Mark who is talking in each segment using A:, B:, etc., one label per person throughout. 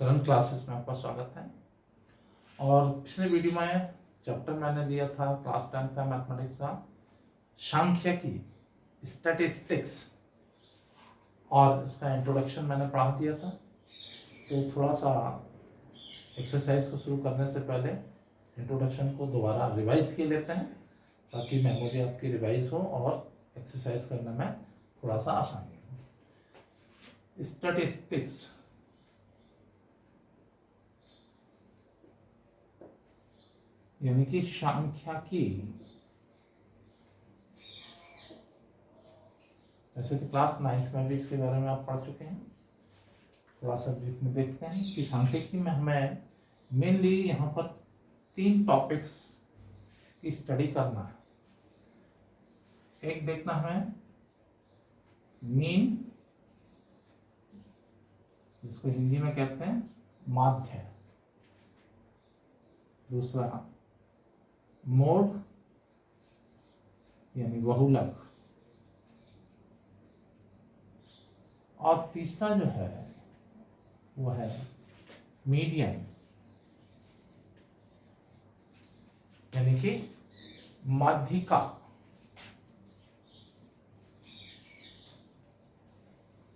A: Saran classes में आपका स्वागत है। और पिछले वीडियो में चैप्टर मैंने दिया था क्लास 10 का मैथमेटिक्स का सांख्यिकी स्टैटिस्टिक्स, और इसका इंट्रोडक्शन मैंने पढ़ा दिया था। तो थोड़ा सा एक्सरसाइज को शुरू करने से पहले इंट्रोडक्शन को दोबारा रिवाइज कर लेते हैं ताकि मेमोरी आपकी रिवाइज हो और एक्सरसाइज करने में थोड़ा सा आसानी हो। स्टैटिस्टिक्स यानी कि सांख्यिकी। वैसे तो क्लास 9th में भी इसके बारे में आप पढ़ चुके हैं। थोड़ा सा ब्रीफ में देखते हैं कि सांख्यिकी में हमें मेनली यहाँ पर 3 टॉपिक्स की स्टडी करना है। एक देखना हमें मीन, जिसको हिंदी में कहते हैं माध्य। दूसरा मोड यानी बहुलक, और तीसरा जो है वो है मीडियन यानी कि माध्यिका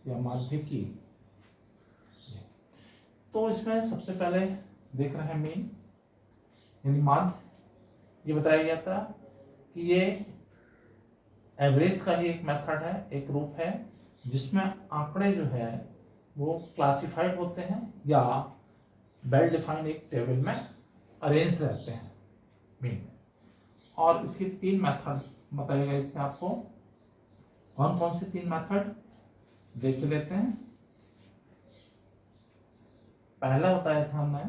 A: या माध्यिकी। तो इसमें सबसे पहले देख रहे हैं मीन यानी माध्य। ये बताया गया था कि ये एवरेज का ही एक मेथड है, एक रूप है जिसमें आंकड़े जो है वो क्लासिफाइड होते हैं या वेल डिफाइंड एक टेबल में अरेंज रहते हैं मीन में। और इसके 3 मेथड बताए गए थे आपको। कौन कौन से 3 मेथड देख लेते हैं। पहला बताया था हमने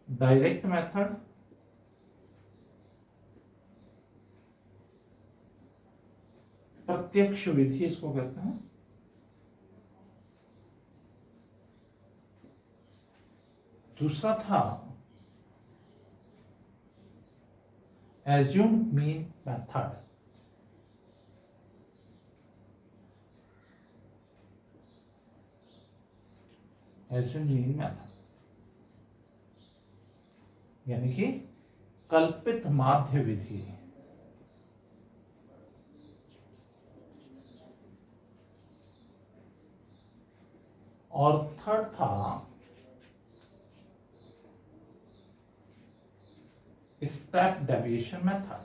A: डायरेक्ट मेथड, प्रत्यक्ष विधि इसको कहते हैं। दूसरा था assumed mean method. Assumed mean method यानी कि कल्पित माध्य विधि। और थर्ड था स्टेप डेविएशन मेथड।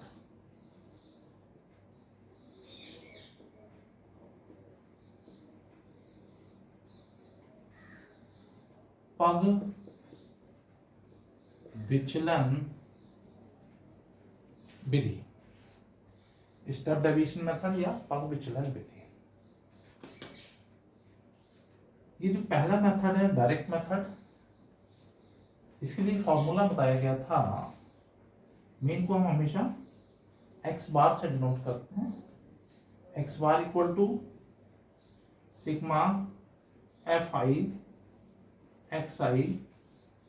A: पग विचलन विधि, स्टेप डेविएशन मेथड या पग विचलन विधि। ये जो पहला मेथड है डायरेक्ट मेथड, इसके लिए फॉर्मूला बताया गया था। मीन को हम हमेशा x बार से डिनोट करते हैं। x bar equal to sigma F I X I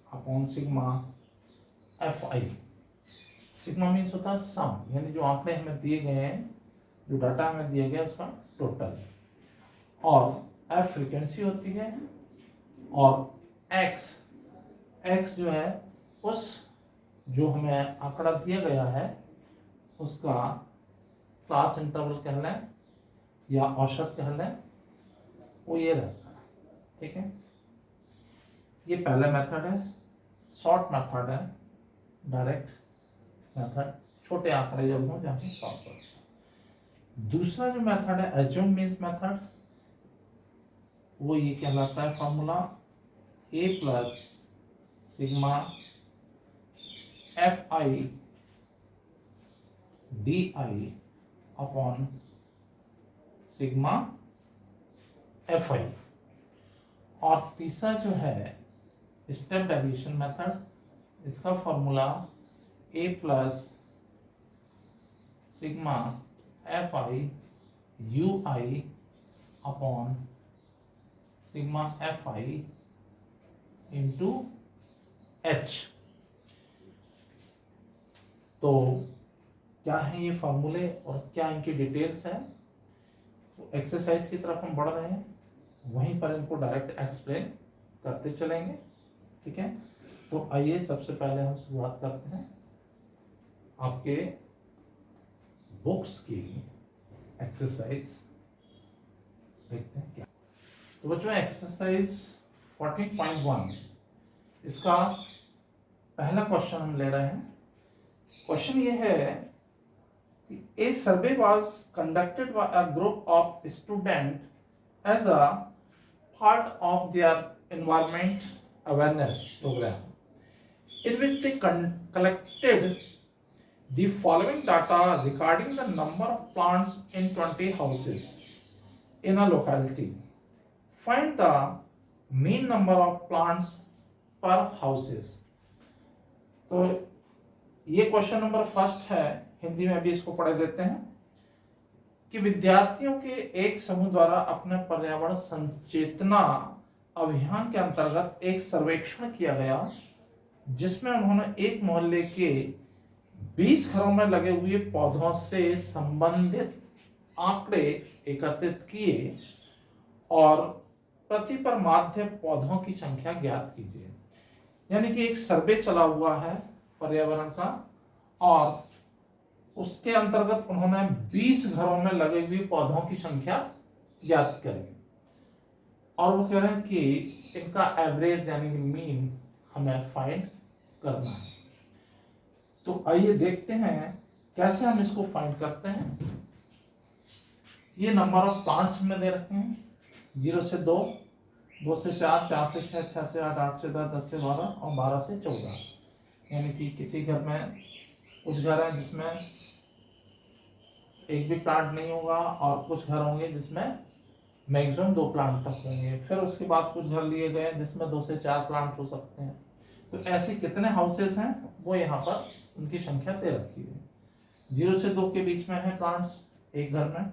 A: upon sigma F I. Sigma means होता है सम, यानी जो आंकड़े हमें दिए गए हैं, जो डाटा हमें दिया गया उसका टोटल। और एफ फ्रीक्वेंसी होती है, और एक्स जो है उस जो हमें आंकड़ा दिया गया है उसका क्लास इंटरवल कह लें या औसत कह लें, वो ये रहता है। ठीक है, ये पहला मेथड है, शॉर्ट मेथड है डायरेक्ट मेथड, छोटे आंकड़े जब हो जहाँ सॉल्व करते हैं। दूसरा जो मेथड है एज्यूम मीन्स मेथड, वो ये कहलाता है formula a plus sigma F I D I upon sigma F आई। और तीसरा जो है स्टेप डेविएशन मेथड, इसका formula a plus sigma F I you I upon sigma F I into H. तो क्या है ये फॉर्मूले और क्या इनकी डिटेल्स है, तो एक्सरसाइज की तरफ हम बढ़ रहे हैं, वहीं पर इनको डायरेक्ट एक्सप्लेन करते चलेंगे, ठीक है। तो आइए सबसे पहले हम शुरुआत करते हैं आपके बुक्स की एक्सरसाइज, देखते हैं क्या। तो बच्चों एक्सरसाइज 14.1 इसका पहला क्वेश्चन हम ले रहे हैं। क्वेश्चन ये है कि a survey was conducted by a group of student as a part of their environment awareness program in which they collected the following data regarding the number of plants in 20 houses in a locality. Find the mean number of plants per houses. तो ये question number first है, हिंदी में भी इसको पढ़ देते हैं कि विद्यार्थियों के एक समूह द्वारा अपने पर्यावरण संचेतना अभियान के अंतर्गत एक सर्वेक्षण किया गया जिसमें उन्होंने एक मोहल्ले के 20 घरों में लगे हुए पौधों से संबंधित आंकड़े एकत्रित किए और प्रति पर माध्य पौधों की संख्या ज्ञात कीजिए। यानी कि एक सर्वे चला हुआ है पर्यावरण का और उसके अंतर्गत उन्होंने 20 घरों में लगे हुए पौधों की संख्या ज्ञात करी और वो कह रहे हैं कि इनका एवरेज यानी कि मीन हमें फाइंड करना है। तो आइए देखते हैं कैसे हम इसको फाइंड करते हैं। ये नंबर ऑफ प्लांट्स में दे रखे हैं 0 से 2, 2 से 4, 4 से 6, 6 से 8, 8 से 10, 10 से 12 और 12 से 14। यानी कि किसी घर में कुछ घर हैं जिसमें एक भी प्लांट नहीं होगा और कुछ घर होंगे जिसमें मैक्सिमम 2 प्लांट तक होंगे। फिर उसके बाद कुछ घर लिए गए जिसमें 2 से 4 प्लांट हो सकते हैं। तो ऐसे कितने हाउसेस हैं वो यहाँ पर उनकी संख्या दे रखी है। 0 से 2 के बीच में है प्लांट्स एक घर में,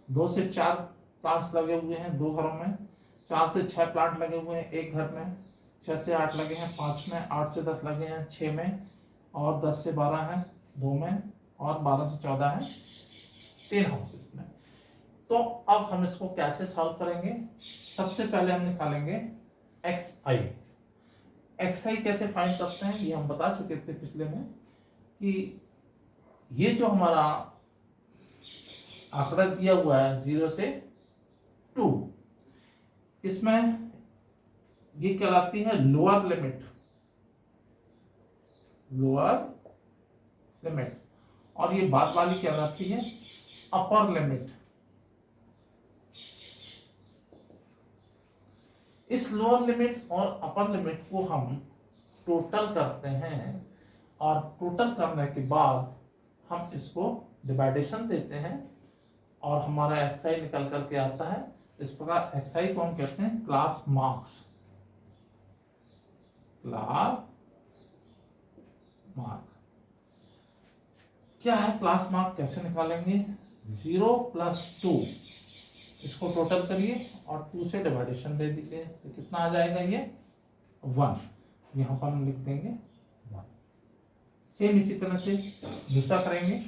A: 2 से 4 प्लांट्स लगे हुए हैं 2 घरों में, 4 से 6 प्लांट लगे हुए हैं एक घर में, 6 से 8 लगे हैं 5 में, 8 से 10 लगे हैं 6 में और 10 से 12 हैं 2 में और 12 से 14 है 3 हाउसेस में। तो अब हम इसको कैसे सॉल्व करेंगे? सबसे पहले हम निकालेंगे xi कैसे फाइंड करते हैं ये हम बता चुके थे पिछले में कि ये जो हमारा आंकड़ा दिया हुआ है 0 से 2, इसमें ये कहलाती है लोअर लिमिट और ये बाद वाली कहलाती है अपर लिमिट। इस लोअर लिमिट और अपर लिमिट को हम टोटल करते हैं और टोटल करने के बाद हम इसको डिवाइडेशन देते हैं और हमारा xi निकल करके आता है। इस प्रकार xi को हम कहते हैं क्लास मार्क्स। क्या है क्लास मार्क, कैसे निकालेंगे? 0 + 2 इसको टोटल करिए और 2 से डिवाइडेशन दे दीजिए तो कितना आ जाएगा? ये 1। यहाँ पर हम लिख देंगे 1। सेम इसी तरह से दूसरा करेंगे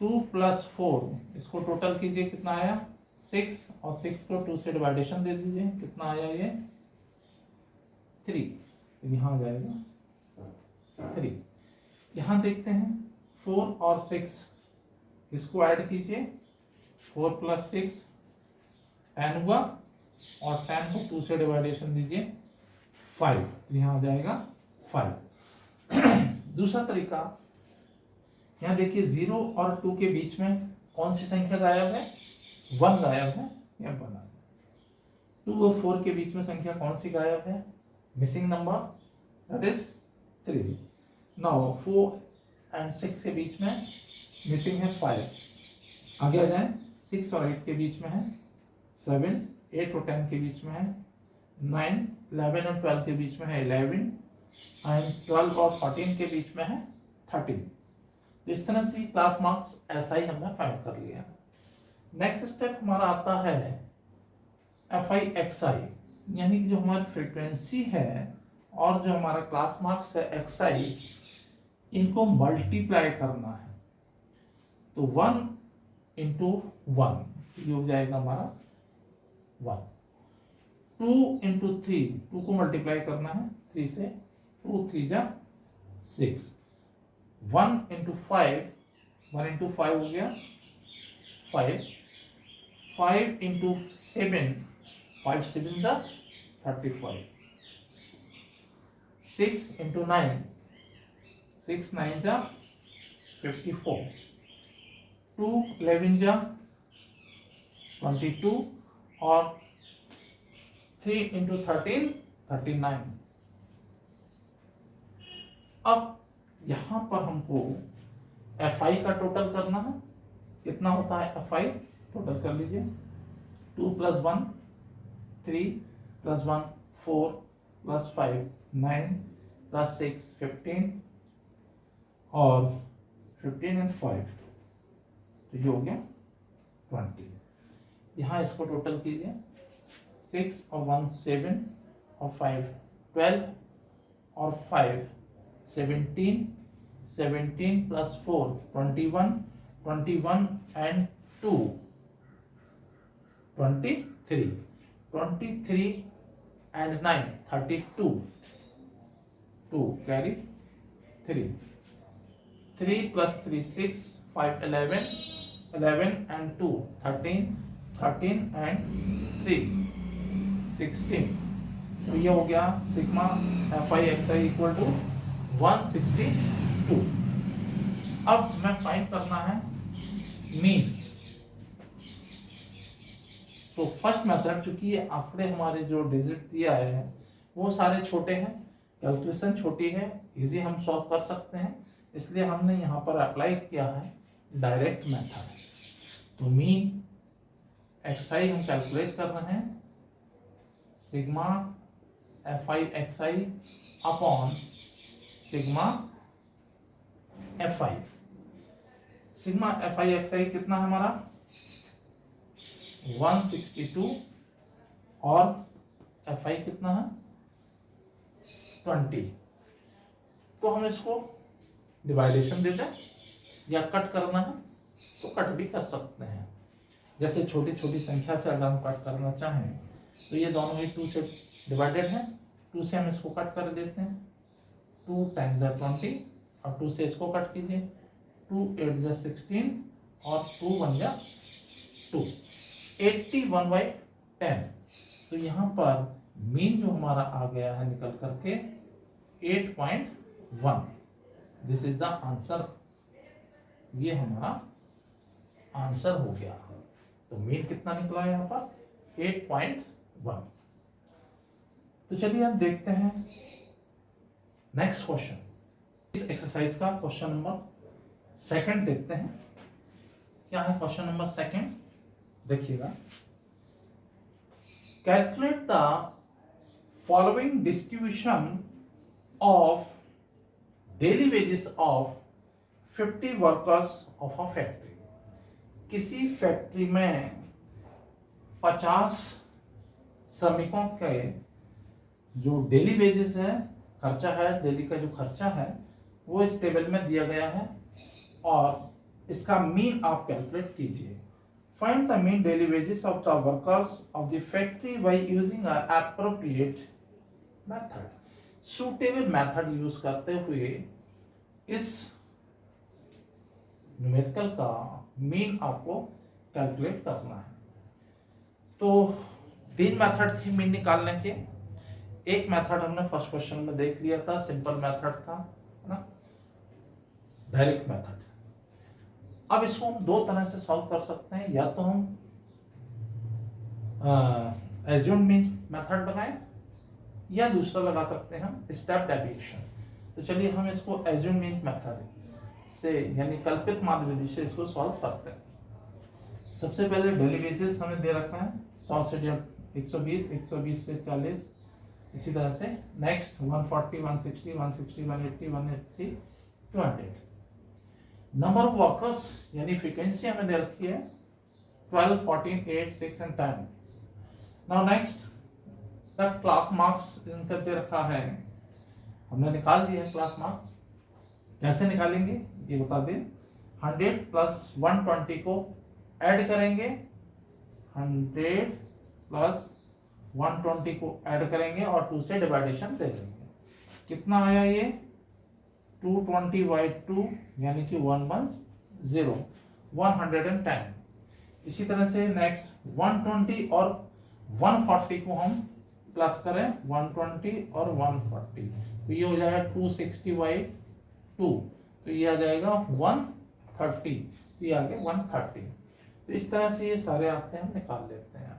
A: 2 + 4 इसको टोटल कीजिए, कितना आया? 6 और 6 को 2 से डिवाइडेशन दे दीजिए, कितना आया? ये 3। यहाँ आ जाएगा 3। यहाँ देखते हैं 4 और 6 इसको ऐड कीजिए, 4 + 6 10 हुआ और 10 को 2 से डिवाइडेशन दीजिए 5, तो यहाँ आ जाएगा 5। दूसरा तरीका, यहाँ देखिए 0 और 2 के बीच में कौन सी संख्या गायब है? 1 गायब है, यहाँ बना। 2 और 4 के बीच में संख्या कौन सी गायब है? Missing number, that is 3। Now 4 और 6 के बीच में मिसिंग है 5। आगे आ जाए, 6 और 8 के बीच में है 7, 8 और 10 के बीच में है 9, 11 और 12 के बीच में है 11 एंड 12 और 14 के बीच में है 13। तो इस तरह से क्लास मार्क्स ऐसा ही हमने फाइंड कर लिया। नेक्स्ट स्टेप हमारा आता है FI यानी कि जो हमारी फ्रीक्वेंसी है और जो हमारा क्लास मार्क्स है XI, इनको मल्टीप्लाई करना है। तो 1 × 1 ये हो जाएगा हमारा 1। 2 इंटू 3, 2 को मल्टीप्लाई करना है 3 से, 2 3 जा 6, 1 इंटू 5, 1 इंटू 5 हो गया 5, 5 इंटू 7, 5 7 जा 35, 6 इंटू 9, 6 9 जा 54, 2 11 जा 22 और 3 इंटू 13 39। अब यहां पर हमको FI का टोटल करना है। कितना होता है FI? टोटल कर लीजिए। 2 + 1 3 + 1 4 + 5 9 + 6 15 और 15 and 5, तो ये हो गया 20। यहाँ इसको टोटल कीजिए। 6 और 1 7 और 5 12 और 5 17, 17 + 4 21, 21 and 2 23, 23 and 9 32, 2 carry 3, 3 + 3 6, 5 11, 11 and 2 13, 13 and 3 16। तो ये हो गया सिग्मा FI XI = 162। अब मैं फाइंड करना है मीन। तो फर्स्ट मेथड, चूंकि ये आंकड़े हमारे जो डिजिट दिया है वो सारे छोटे हैं, कैलकुलेशन छोटी है, इजी हम सॉल्व कर सकते हैं, इसलिए हमने यहाँ पर अप्लाई किया है डायरेक्ट मेथड। तो मीन XI हम कैलकुलेट कर रहे हैं sigma FI XI upon sigma FI। Sigma FI XI कितना है हमारा? 162 और FI कितना है? 20। तो हम इसको डिवाइडेशन दे दें या कट करना है तो कट भी कर सकते हैं। जैसे छोटी छोटी संख्या से अगर हम कट करना चाहें तो ये दोनों ही 2 से डिवाइडेड है, 2 से हम इसको कट कर देते हैं। 2 × 20 और 2 से इसको कट कीजिए। 2 8 × 16 और 2 1 × 2, 81/10। तो यहाँ पर मीन जो हमारा आ गया है निकल करके 8.1। This is the answer. ये हमारा आंसर हो गया। तो मीन कितना निकला है यहाँ पर? 8.1। तो चलिए अब देखते हैं नेक्स्ट क्वेश्चन। इस एक्सरसाइज का क्वेश्चन नंबर 2 देखते हैं। क्या है क्वेश्चन नंबर 2? देखिएगा। Calculate the following distribution of daily wages of 50 workers of a factory. किसी फैक्ट्री में 50 श्रमिकों के जो डेली वेजेस है, खर्चा है, डेली का जो खर्चा है वो इस टेबल में दिया गया है और इसका मीन आप कैलकुलेट कीजिए। Find the mean daily wages of the workers of the factory by using a appropriate method. Suitable method use करते हुए इस न्यूमेरिकल का मीन आपको कैलकुलेट करना है। तो 3 मेथड थे मीन निकालने के। एक मेथड हमने फर्स्ट क्वेश्चन में देख लिया था, सिंपल मेथड था, है ना, डायरेक्ट मेथड। अब इसको हम 2 तरह से सॉल्व कर सकते हैं। या तो हम एज्यूम्ड मीन मेथड लगाएं या दूसरा लगा सकते हैं हम स्टेप डेविएशन। तो चलिए हम इसको एज्यूम्ड मीन मेथड से यानी कल्पित माध्य विधि से इसको सॉल्व करते हैं। सबसे पहले डेली वेजेस हमें दे रखा है 100 से 120, 120 से 40, इसी तरह से नेक्स्ट 140, 160, 160, 180, 180, 200। नंबर ऑफ वर्कर्स यानी फ्रीक्वेंसी हमें दे रखी है 12, 14, 8, 6 and 10। Now next the class marks इनका दे रखा है, हमने निकाल दिया है क्लास मार्क्स। कैसे निकालेंगे ये बता दें। 100 + 120 को ऐड करेंगे, 100 + 120 को ऐड करेंगे और 2 से डिवाइडेशन दे देंगे। कितना आया ये 220/2 यानी कि 110 110। इसी तरह से नेक्स्ट 120 और 140 को हम प्लस करें 120 और 140 तो ये हो जाएगा 260/2 तो ये आ जाएगा 130 तो ये आ गया 130। तो इस तरह से ये सारे आते हैं हम निकाल लेते हैं।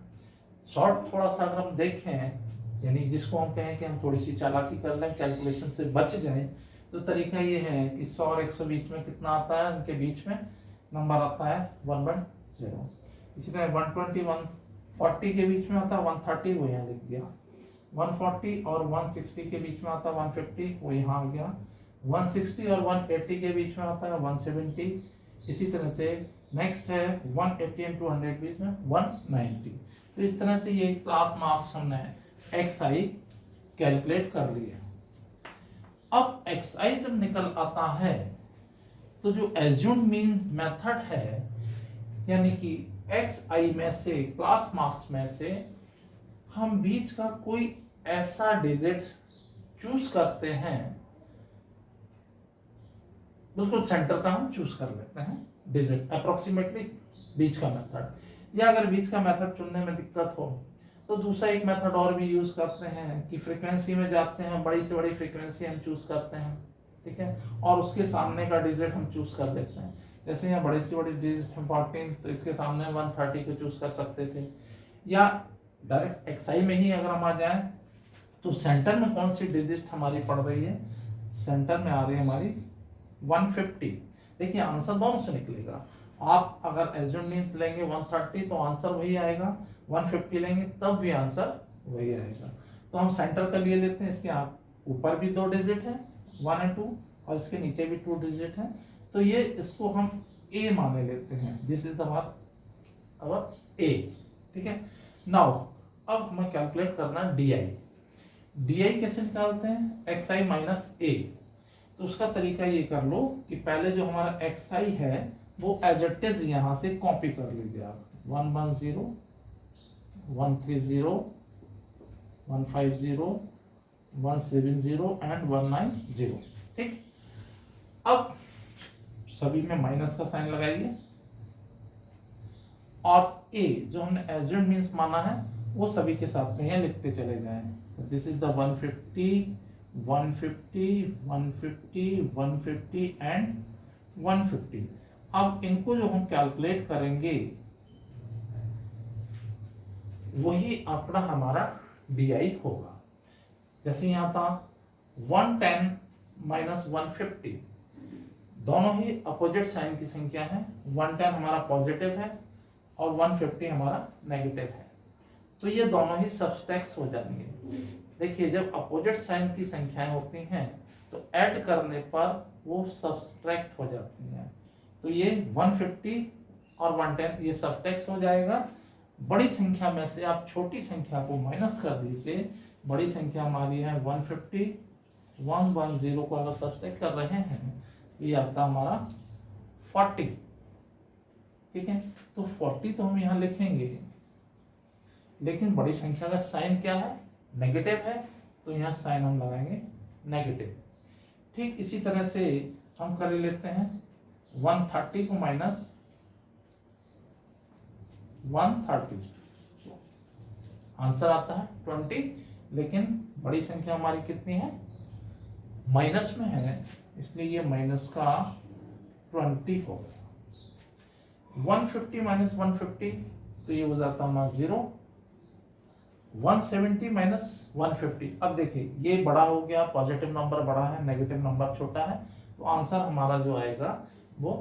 A: शॉर्ट थोड़ा सा अगर हम देखें यानी जिसको हम कहें कि हम थोड़ी सी चालाकी कर लें कैलकुलेशन से बच जाएं तो तरीका ये है कि 100 और 120 में कितना आता है उनके बीच में नंबर आता है 1/0। इसी तरह 120 140 के बीच में आता है 130 वो यहाँ लिख दिया। 140 और 160 के बीच में आता है 150 वो यहाँ आ गया। 160 और 180 के बीच में आता है 170। इसी तरह से नेक्स्ट है 180 एंड 220 में 190। तो इस तरह से ये क्लास मार्क्स हमने XI कैलकुलेट कर लिए। अब XI जब निकल आता है तो जो एज्यूम मीन मेथड है यानी कि XI में से क्लास मार्क्स में से हम बीच का कोई ऐसा डिजिट चूज करते हैं, बिल्कुल सेंटर का हम चूज कर लेते हैं डिजिट अप्रोक्सीमेटली बीच का मेथड। या अगर बीच का मेथड चुनने में दिक्कत हो तो दूसरा एक मेथड और भी यूज करते हैं कि फ्रीक्वेंसी में जाते हैं, बड़ी से बड़ी फ्रीक्वेंसी हम चूज करते हैं, ठीक है, और उसके सामने का डिजिट हम चूज कर लेते हैं। जैसे यहाँ बड़ी से बड़ी डिजिट 14 तो इसके सामने 130 को चूज कर सकते थे। या डायरेक्ट XI में ही अगर हम आ जाएं तो सेंटर में कौन सी डिजिट हमारी पड़ रही है, सेंटर में आ रही है हमारी 150। देखिए आंसर दोनों से निकलेगा। आप अगर एज्यूम मींस लेंगे 130 तो आंसर वही आएगा, 150 लेंगे तब भी आंसर वही आएगा। तो हम सेंटर का लिए लेते हैं। इसके आप ऊपर भी 2 डिजिट है 1 और 2 और इसके नीचे भी 2 डिजिट है तो ये इसको हम A माने लेते हैं। दिस इज अवर A, ठीक है। नाउ अब हमें कैलकुलेट करना है DI कैसे निकालते हैं XI माइनस A। तो उसका तरीका ये कर लो कि पहले जो हमारा XI है वो एज इट इज यहाँ से कॉपी कर लीजिए आप 110 130 150 170 एंड 190, ठीक। अब सभी में माइनस का साइन लगाइए और A जो हमने एज्यूम्ड मींस माना है वो सभी के साथ में यहाँ लिखते चले जाएं। This is the 150 150 150 150 and 150। अब इनको जो हम कैलकुलेट करेंगे वही आंकड़ा हमारा DI होगा। जैसे यहाँ था 110 माइनस 150 दोनों ही अपोजिट साइन की संख्या है। 110 हमारा पॉजिटिव है और 150 हमारा नेगेटिव है तो ये दोनों ही सब्सट्रैक्ट हो जाएंगे। देखिए जब अपोजिट साइन की संख्याएं होती हैं तो ऐड करने पर वो सब्सट्रैक्ट हो जाती हैं। तो ये 150 और 110 ये सब्सट्रैक्ट हो जाएगा। बड़ी संख्या में से आप छोटी संख्या को माइनस कर दीजिए। बड़ी संख्या हमारी है 150 110 को अगर सब्सट्रैक्ट कर रहे हैं तो ये आता हमारा 40, ठीक है। तो 40 तो हम यहाँ लिखेंगे लेकिन बड़ी संख्या का साइन क्या है, नेगेटिव है, तो यहाँ साइन हम लगाएंगे नेगेटिव। ठीक इसी तरह से हम कर लेते हैं 130 को माइनस 130, आंसर आता है 20, लेकिन बड़ी संख्या हमारी कितनी है, माइनस में है, इसलिए ये माइनस का 20 हो गया। 150 माइनस 150 तो ये हो जाता हमारा 0। 170 माइनस 150, अब देखिए ये बड़ा हो गया, पॉजिटिव नंबर बड़ा है, नेगेटिव नंबर छोटा है, तो आंसर हमारा जो आएगा वो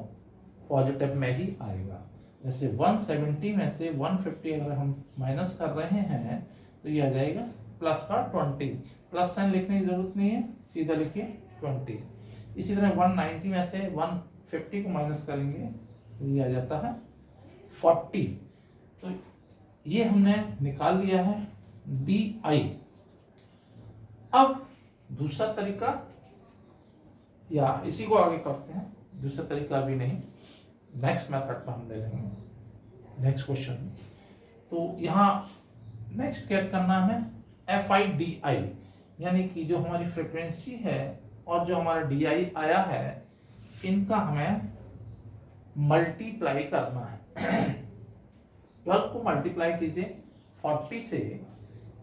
A: पॉजिटिव में ही आएगा। जैसे 170 में से 150 अगर हम माइनस कर रहे हैं तो ये आ जाएगा प्लस का 20, प्लस साइन लिखने की जरूरत नहीं है, सीधा लिखिए 20। इसी तरह 190 में से 150 को माइनस करेंगे तो ये आ जाता है 40। तो ये हमने निकाल लिया है DI। अब दूसरा तरीका, या इसी को आगे करते हैं, दूसरा तरीका भी नहीं, नेक्स्ट मेथड पर हम ले लेंगे नेक्स्ट क्वेश्चन। तो यहाँ नेक्स्ट क्या करना है हमें, एफ आई डी आई, यानी कि जो हमारी फ्रिक्वेंसी है और जो हमारा डी आई आया है इनका हमें मल्टीप्लाई करना है। 12 को मल्टीप्लाई कीजिए 40 से,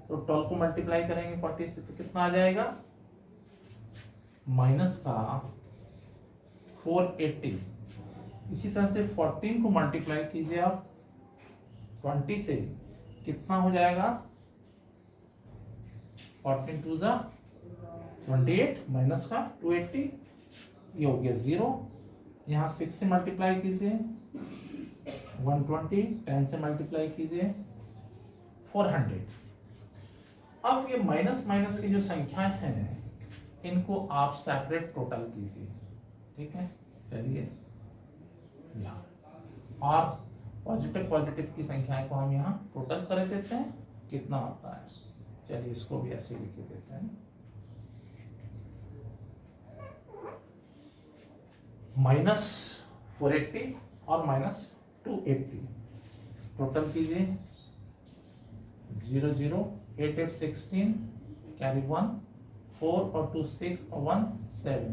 A: तो 12 को मल्टीप्लाई करेंगे 40 से तो कितना आ जाएगा, माइनस का 480। इसी तरह से 14 को मल्टीप्लाई कीजिए आप 20 से, कितना हो जाएगा, 14 टू जा 28 माइनस का 280, ये हो गया 0। यहाँ 6 से मल्टीप्लाई कीजिए 120, 10 से मल्टीप्लाई कीजिए 400। अब ये माइनस माइनस की जो संख्याएं हैं इनको आप सेपरेट टोटल कीजिए, ठीक है। चलिए यहाँ और पॉजिटिव पॉजिटिव की संख्याएं को हम यहाँ टोटल कर देते हैं, कितना आता है। चलिए इसको भी ऐसे लिख देते हैं, माइनस 480 और माइनस 280 टोटल कीजिए 0 0 8 8 16 कैरी 1 4 और 2 6 और 1 7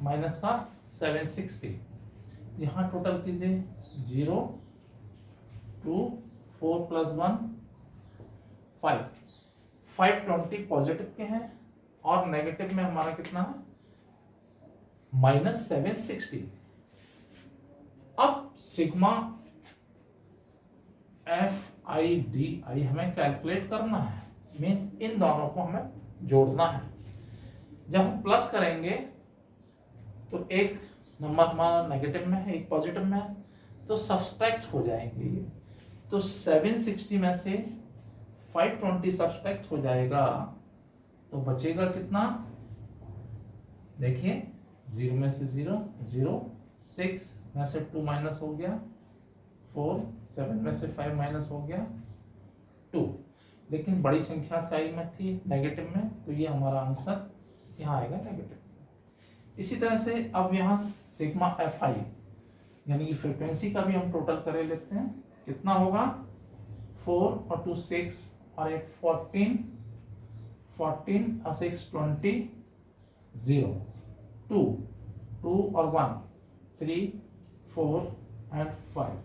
A: माइनस का 760। यहाँ टोटल कीजिए 0 2 4 प्लस 1 5 520 पॉजिटिव के हैं और नेगेटिव में हमारा कितना है, माइनस 760। अब सिग्मा एफ आई डी आई हमें कैलकुलेट करना है, मीन्स इन दोनों को हमें जोड़ना है। जब हम प्लस करेंगे तो एक नंबर हमारा नेगेटिव में है एक पॉजिटिव में है, तो सब्सट्रैक्ट हो जाएंगे ये। तो 760 में से 520 सब्सट्रैक्ट हो जाएगा, तो बचेगा कितना, देखिए 0 में से 0 0, 6 में से 2 माइनस हो गया 4, 7 में से 5 माइनस हो गया 2। लेकिन बड़ी संख्या इकाई में थी नेगेटिव में, तो ये हमारा आंसर यहाँ आएगा नेगेटिव। इसी तरह से अब यहाँ सिग्मा एफ आई यानी कि फ्रीक्वेंसी का भी हम टोटल कर लेते हैं, कितना होगा 4 और 2 6 और 8 14 14 और 6 20 0 2 2 और 1 3 4 एंड 5,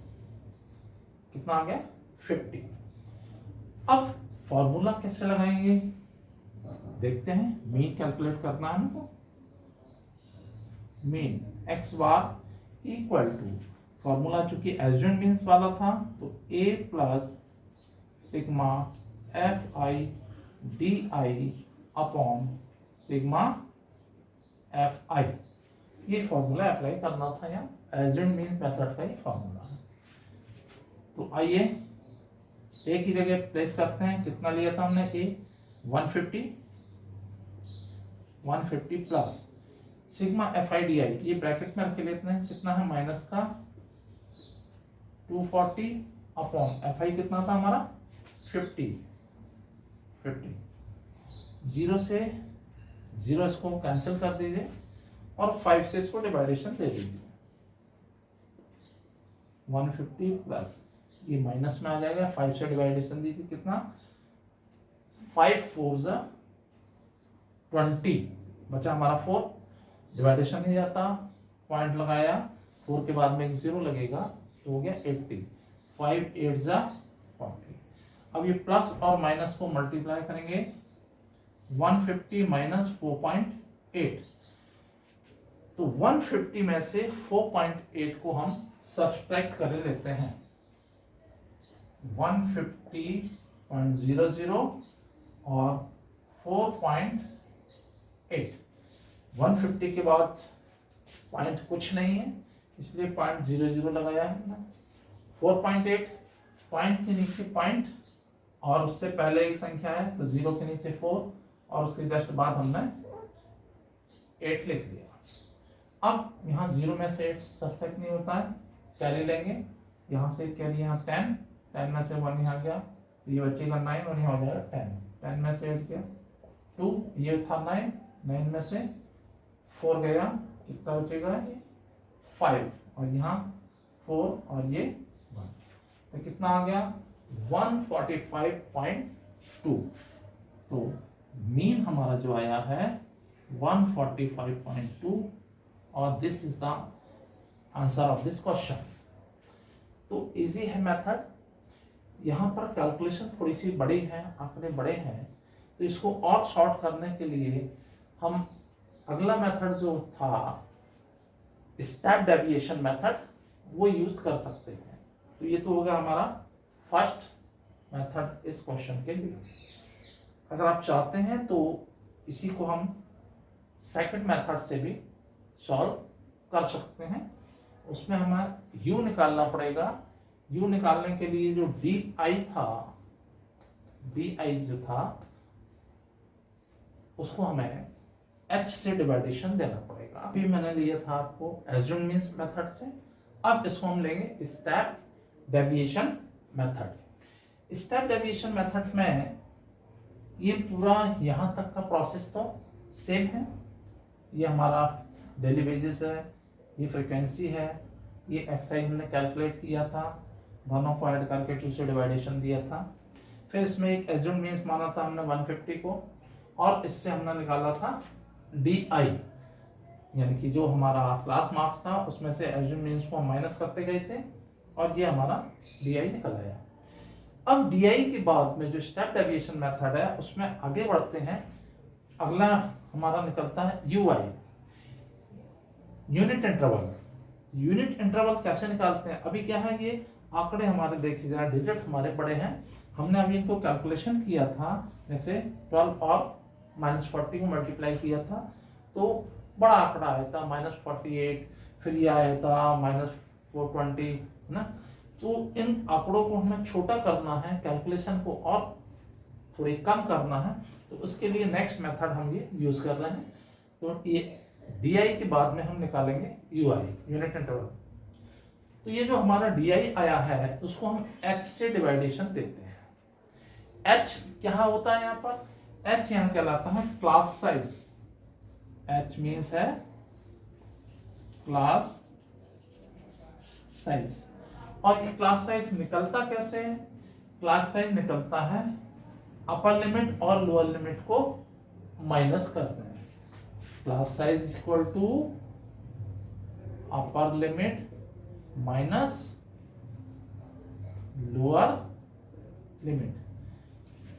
A: कितना आ गया 50। अब फॉर्मूला कैसे लगाएंगे देखते हैं। मीन कैलकुलेट करना है हमको, mean X bar equal to, formula चूंकि एडजॉइंट मीन्स वाला था तो a plus sigma F I D I upon sigma F I, ये फॉर्मूला अप्लाई करना था यहाँ, एडजॉइंट मीन्स मेथड का ही फॉर्मूला है। तो आइए a की जगह प्लेस करते हैं, कितना लिया था हमने a 150 plus sigma F I D आई, ये ब्रैकेट में रख लेते हैं, कितना है माइनस का 240 अपॉन एफ आई कितना था हमारा 50 0 से 0 इसको कैंसिल कर दीजिए और 5 से इसको डिवाइडेशन दे दीजिए। 150 प्लस ये माइनस में आ जाएगा, 5 से डिवाइडेशन दीजिए, कितना 5 4 जा 20, बचा हमारा 4, डिवाइडेशन नहीं जाता, पॉइंट लगाया 4 के बाद में एक 0 लगेगा तो हो गया 80, 5 8 जा 40। अब ये प्लस और माइनस को मल्टीप्लाई करेंगे 150 माइनस 4.8, तो 150 में से 4.8 को हम सब्सट्रैक्ट कर लेते हैं, 150.00 और 4.8, 150 के बाद पॉइंट कुछ नहीं है इसलिए 0.00 लगाया है ना, 4.8 पॉइंट के नीचे पॉइंट और उससे पहले एक संख्या है तो 0 के नीचे 4 और उसके जस्ट बाद हमने 8 लिख दिया। अब यहाँ 0 में से 8 सब्ट्रैक्ट नहीं होता है, कैरी लेंगे, यहाँ से कैरी यहाँ 10 में से 1 यहाँ गया तो ये बचेगा 9 और यहाँ हो जाएगा 10 में से 8 गया 2, ये था 9 में से 4 गया, कितना बचेगा 5 और यहाँ 4 और ये 1, तो कितना आ गया 145.9 2। तो मीन हमारा जो आया है 145.2 और this is the answer of this question. तो इजी है मेथड। यहाँ पर कैलकुलेशन थोड़ी सी बड़ी है, आंकड़े बड़े हैं, तो इसको और शॉर्ट करने के लिए हम अगला मेथड जो था स्टेप डेविएशन मेथड वो यूज कर सकते हैं। तो ये तो होगा हमारा फर्स्ट मेथड इस क्वेश्चन के लिए। अगर आप चाहते हैं तो इसी को हम सेकंड मेथड से भी सॉल्व कर सकते हैं। उसमें हमें u निकालना पड़ेगा। u निकालने के लिए जो di था, di जो था उसको हमें h से डिवाइडेशन देना पड़ेगा। अभी मैंने लिया था आपको एज्यूम मींस मेथड से, अब इसको हम लेंगे step deviation method. Step deviation method में ये पूरा यहाँ तक का प्रोसेस तो सेम है। ये हमारा डेली वेजेस है, ये फ्रीक्वेंसी है, ये एक्सरसाइज हमने कैलकुलेट किया था, दोनों को ऐड करके 2 से डिवाइडेशन दिया था। फिर इसमें एक एज्यूम मींस माना था हमने 150 को, और इससे हमने निकाला था डी आई, यानी कि जो हमारा क्लास मार्क्स था उसमें से एज्यूम मींस को माइनस करते गए थे और ये हमारा डी आई निकल आया। अब डी आई के बाद में जो स्टेप डेविएशन मेथड है उसमें आगे बढ़ते हैं। अगला हमारा निकलता है you I, unit interval. Unit interval कैसे निकालते हैं? अभी क्या है, ये आंकड़े हमारे देखे जाए, डिजिट हमारे बड़े हैं, हमने अभी इनको कैलकुलेशन किया था, जैसे 12 और -40 को मल्टीप्लाई किया था तो बड़ा आंकड़ा आया था -48, फिर ये आया था -420, है ना। तो इन आंकड़ों को हमें छोटा करना है, कैलकुलेशन को और थोड़ी कम करना है, तो उसके लिए नेक्स्ट मेथड हम ये यूज कर रहे हैं। तो ये डी आई के बाद में हम निकालेंगे यू आई, यूनिट इंटरवल। तो ये जो हमारा डी आई आया है उसको हम एच से डिवाइडेशन देते हैं। एच क्या होता है यहाँ पर? एच यहाँ कहलाता है क्लास साइज। एच मीन्स है क्लास साइज। और ये क्लास साइज निकलता कैसे है? क्लास साइज निकलता है अपर लिमिट और लोअर लिमिट को माइनस करते हैं। Class size is equal to upper limit minus lower limit.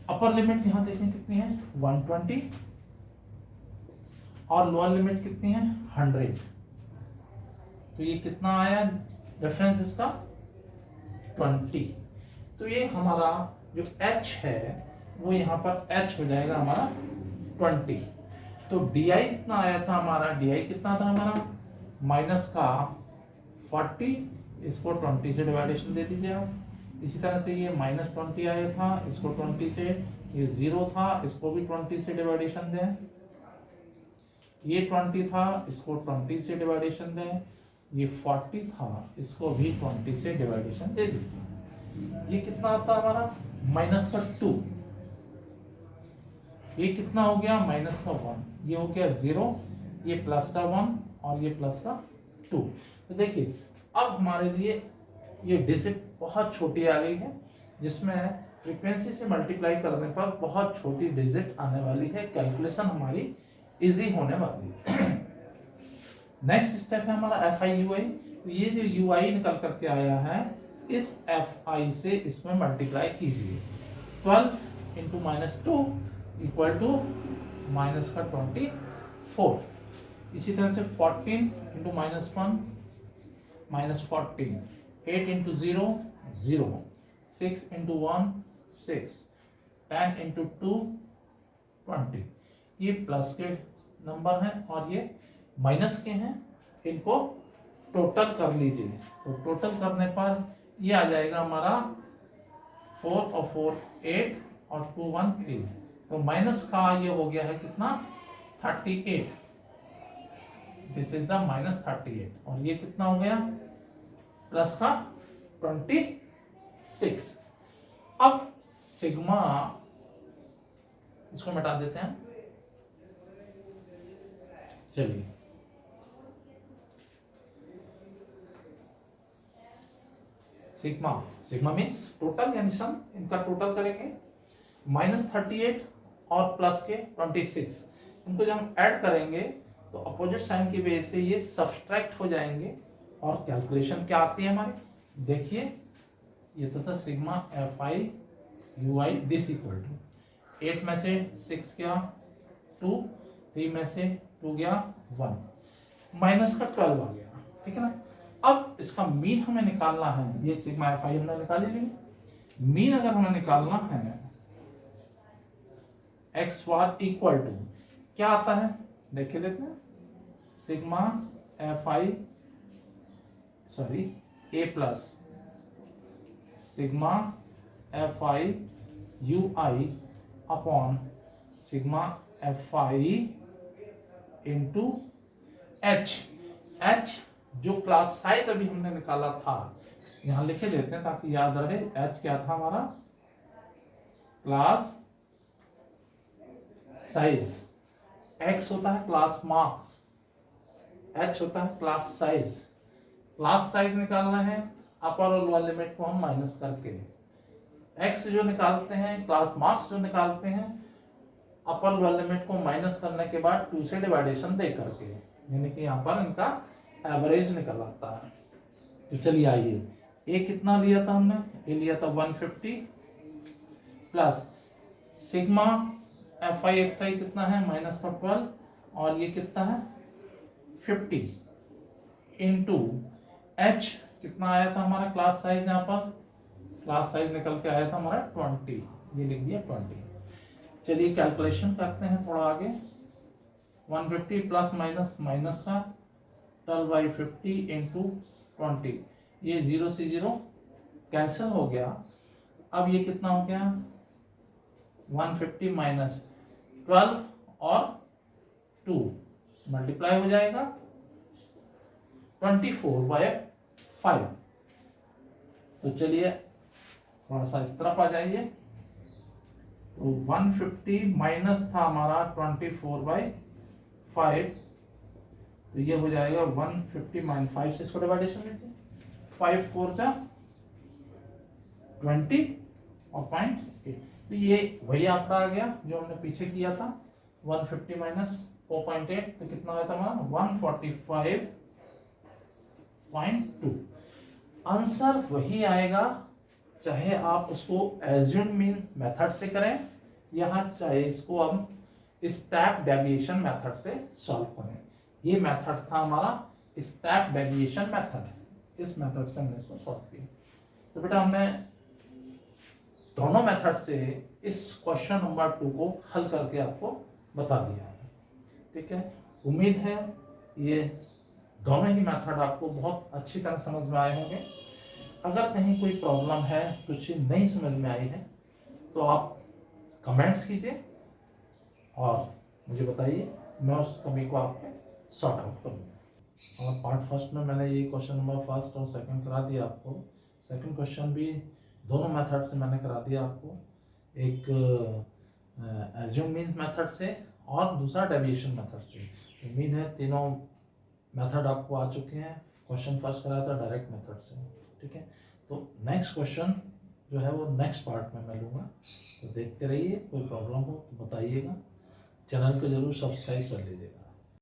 A: Upper limit यहां देखें कितनी है 120 और लोअर लिमिट कितनी है 100। तो ये कितना आया रेफरेंस इसका 20। तो ये हमारा जो h है वो यहाँ पर h हो जाएगा हमारा 20। तो di कितना आया था हमारा? di कितना था हमारा? माइनस का 40, इसको 20 से डिवाइडेशन दे दीजिए आप। इसी तरह से ये -20 आया था, इसको 20 से, ये 0 था, इसको भी 20 से डिवाइडेशन दें। ये 20 था, इसको 20 से डिवाइडेशन दें। ये 40 था, इसको भी 20 से डिवाइडेशन दे दीजिए। ये कितना आता है हमारा? -2। ये कितना हो गया? -1। ये हो गया 0, ये +1 और ये +2। तो देखिए अब हमारे लिए ये डिजिट बहुत छोटी आ गई है, जिसमें फ्रीक्वेंसी से मल्टीप्लाई करने पर बहुत छोटी डिजिट आने वाली है। कैलकुलेशन हमारी इजी होने वाली है। नेक्स्ट स्टेप है हमारा एफ आई यू आई। तो ये जो यू आई निकल करके आया है, इस एफ आई से इसमें मल्टीप्लाई कीजिए। 12 इंटू -2 इक्वल टू -24। इसी तरह से 14 इंटू -1 -14, 8 इंटू 0 0, 6 इंटू 1 6, 10 इंटू 2 20। ये प्लस के नंबर हैं और ये माइनस के हैं, इनको टोटल कर लीजिए। तो टोटल करने पर ये आ जाएगा हमारा 4 और 4 8 और 2 1 3। तो माइनस का ये हो गया है कितना 38। This is the -38। और ये कितना हो गया प्लस का 26। अब सिग्मा इसको मिटा देते हैं। चलिए सिग्मा, सिग्मा मीन्स टोटल यानी सम, इनका टोटल करेंगे। -38 और प्लस के 26, इनको जब हम ऐड करेंगे तो अपोजिट साइन की वजह से ये सब्सट्रैक्ट हो जाएंगे और कैलकुलेशन क्या आती है हमारी, देखिए ये तो था sigma fi ui this equal to 8 में से 6 गया 2, 3 में से 2 गया 1, माइनस का 12 आ गया, ठीक है ना। अब इसका मीन हमें निकालना है, ये सिग्मा fi हमने निकाल ली, मीन अगर हमें निकालना है एक्स बार इक्वल टू क्या आता है देखिए लेते हैं, sigma fi sorry a plus sigma fi ui upon sigma fi into h, h जो क्लास साइज अभी हमने निकाला था यहां लिखे देते हैं ताकि याद रहे, h क्या था हमारा क्लास साइज, x होता है क्लास मार्क्स, h होता है क्लास साइज। क्लास साइज निकालना है अपर और लोअर लिमिट को हम माइनस करके, x जो निकालते हैं क्लास मार्क्स जो निकालते हैं अपर लोअर लिमिट को माइनस करने के बाद 2 से डिवाइडेशन दे करके, यानी कि यहाँ पर इनका एवरेज निकल आता है। तो चलिए आइए, a कितना लिया था हमने, a लिया था 150 प्लस सिग्मा fi xi कितना है माइनस का 12 और ये कितना है 50 इंटू h कितना आया था हमारा क्लास साइज, यहाँ पर क्लास साइज निकल के आया था हमारा 20, ये लिख दिया 20। चलिए कैलकुलेशन करते हैं थोड़ा आगे, 150 प्लस माइनस माइनस का 12/50 इंटू 20, ये 0 से 0 कैंसिल हो गया। अब ये कितना हो गया 150 माइनस 12 और 2 मल्टीप्लाई हो जाएगा 24/5। तो चलिए थोड़ा सा इस तरफ आ जाइए, तो 150 माइनस था हमारा 24/5, तो ये हो जाएगा 150 माइनस 5 से इसको डिवाइडेशन लीजिए, 5 4 जा 20 और 0.8, तो ये वही आंकड़ा आ गया जो हमने पीछे किया था 150 माइनस 4.8, तो कितना आया था हमारा 145.2। आंसर वही आएगा चाहे आप उसको एज्यूम मीन मेथड से करें या चाहे इसको हम स्टेप डेविएशन मेथड से सॉल्व करें। ये मेथड था हमारा स्टेप डेविएशन मेथड, इस मेथड से हमने इसको सॉल्व किया। तो बेटा हमने दोनों मेथड से इस क्वेश्चन नंबर 2 को हल करके आपको बता दिया है, ठीक है। उम्मीद है ये दोनों ही मेथड आपको बहुत अच्छी तरह समझ में आए होंगे। अगर कहीं कोई प्रॉब्लम है, कुछ चीज नहीं समझ में आई है, तो आप कमेंट्स कीजिए और मुझे बताइए, मैं उस कमी को आपके सॉर्ट आउट करूँगा। और पार्ट फर्स्ट में मैंने ये क्वेश्चन नंबर फर्स्ट और सेकंड करा दिया आपको, सेकंड क्वेश्चन भी दोनों मेथड से मैंने करा दिया आपको, एक एज्यूम मीन मेथड से और दूसरा डेविएशन मेथड से। उम्मीद है तीनों मेथड आपको आ चुके हैं। क्वेश्चन फर्स्ट कराया था डायरेक्ट मेथड से, ठीक है। तो नेक्स्ट क्वेश्चन जो है वो नेक्स्ट पार्ट में मैं लूँगा, तो देखते रहिए। कोई प्रॉब्लम हो तो बताइएगा, चैनल को जरूर सब्सक्राइब कर लीजिएगा।